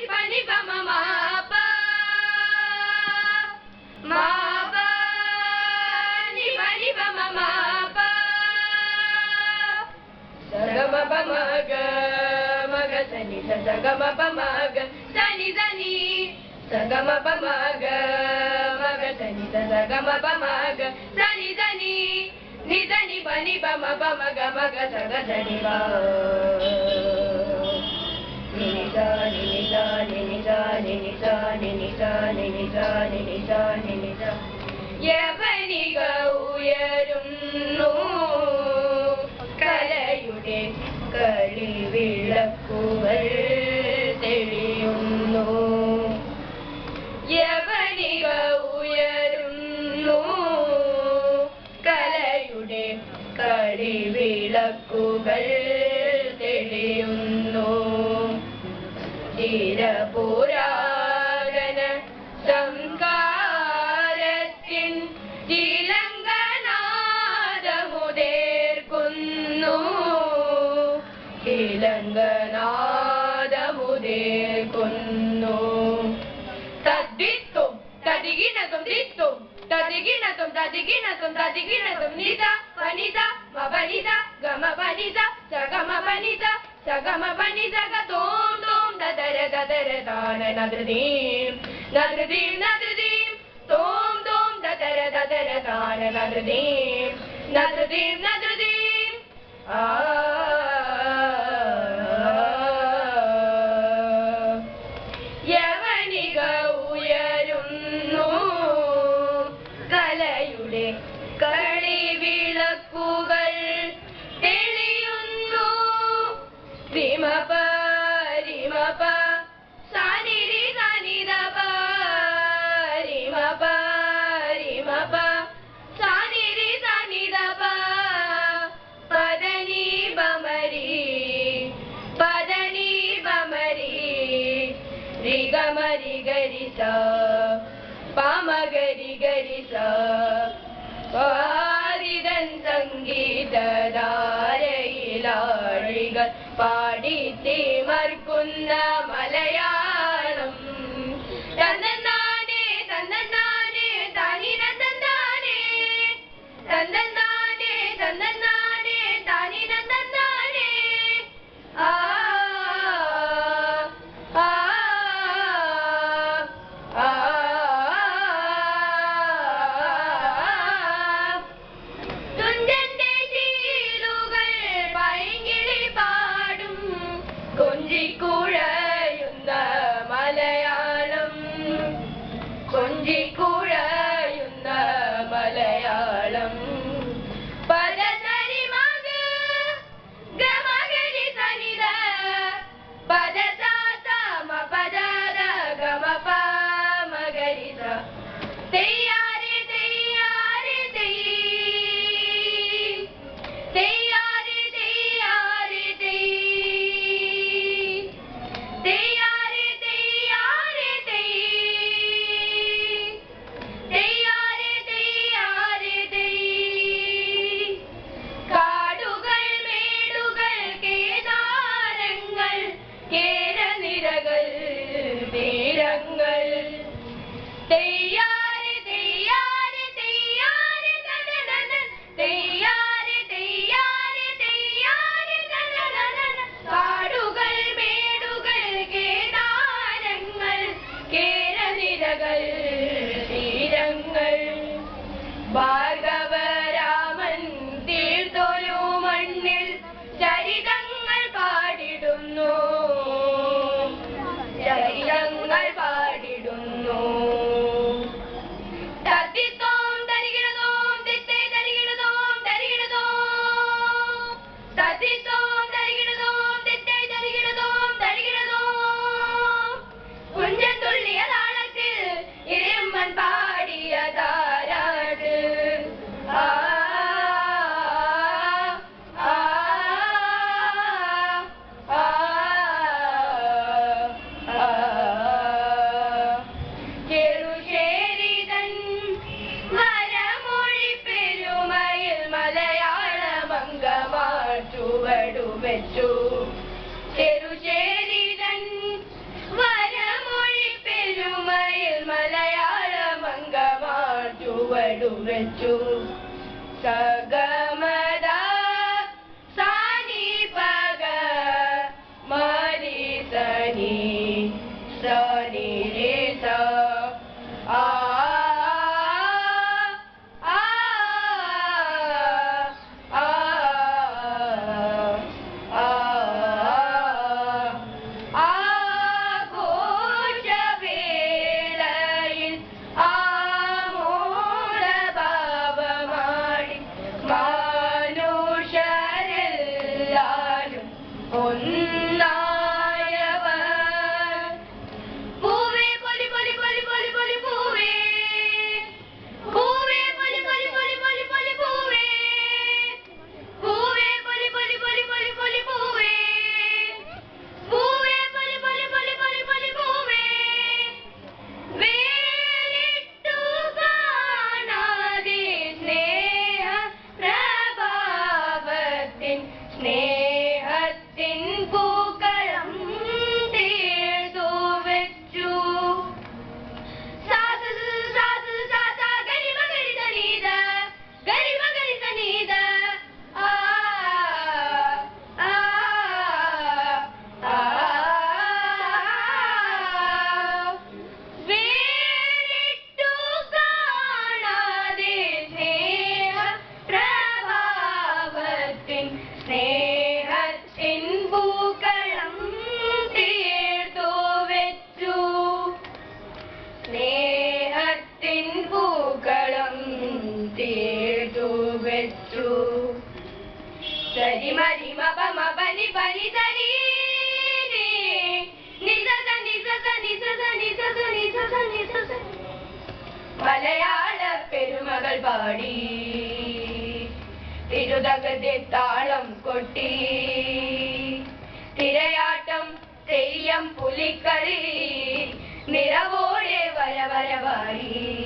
pani pa ma ma pa ma pa ni pani pa ma ma pa sa ga ma pa ma ga sa ni sa ga ma pa ma ga sa ni sa ga ma pa ma ga sa ni sa ga ma pa ma ga sa ni ni pa ni pa ma ga sa ga sa ni pa ni sa ni sa ni sa ni sa ni sa ni sa ni sa ni sa യവനിക ഉയരുന്നു കലയുടെ കളിവിളക്കുകൾ തെളിയുന്നു യവനിക ഉയരുന്നു കലയുടെ കളിവിളക്കുകൾ തെളിയുന്നു ചിരപുരാതന സംസ്കാരത്തിൻ ചിലങ്കനാദമുതേർക്കുന്നു ചിലങ്കനാദമുതേർക്കുന്നു തദ്ദിത്തും തദിഗിനതും ദിത്തും തദിഗിനതും തദിഗിനതും തദിഗിനതും നിത വനിത മപനിത ഗമ വനിത സഗമ വനിത സഗമ വനിത ഗതോം തോം ദദര ദദര ദാന നദ്രദീം നദ്രദീം നദ്രദീം തോം തോം ദദര ദദര ദാന നദ്രദീം നദ്രദീം നദ്രദീം ആ യവനിക ഉയരുന്നു കലയുടെ കളിവിളക്കുകൾ തെളിയുന്നു രിമപ രിമപ സാനിരി സാനിദപ രിമപ രിമപ സാനിരി സാനിദപ പദനി ബമരി രിഗമരി ഗരിസ പാമഗരി ഗരിസ പാരിതൻ സംഗീതധാരയിലാഴികൾ പാടിത്തിമർക്കുന്ന മലയാളം തന്നന്നാനേ തന്നന്നാനേ താനിന തന്നാനേ തന്നന്നാനേ തന്നന്നാനേ താനിന തന്നാനേ ആ കൊഞ്ചിക്കുഴയുന്ന മലയാളം കൊഞ്ചിക്കുഴയുന്ന മലയാളം പദസരി മഗ ഗമഗരി സനിദ പദസാസ മപദദ ഗമപ മഗരിസ തെയ്യാരെ തെയ്യാരെ തെയ്യാരെ തെയ്യാരെ തീരങ്ങൾ തെയ്യാരെ തെയ്യാരെ തെയ്യാരെ തനനന തെയ്യാരെ തെയ്യാരെ തെയ്യാരെ തനനന കാടുകൾ മേടുകൾ കേദാരങ്ങൾ കേരനിരകൾ തീരങ്ങൾ ഭാർഗവരാമൻ തീർത്തൊരു മണ്ണിൽ ചരിതങ്ങൾ പാടിടുന്നു ചരിതങ്ങൾ പാടിടുന്നു നടുവെച്ചു സഗമദ സാനി പഗ മരി സനി സനി രേ സ ആ സരി മരി മപ മപ നി പനി സരി നി സ നി സ നി സ നി സ നി സ നി സ മലയാള പെരുമകൾ പാടി തിരുതകത്തെ താളം കൊട്ടി തിരയാട്ടം തെയ്യം പുലിക്കളി നിറവോടെ വരവരവായി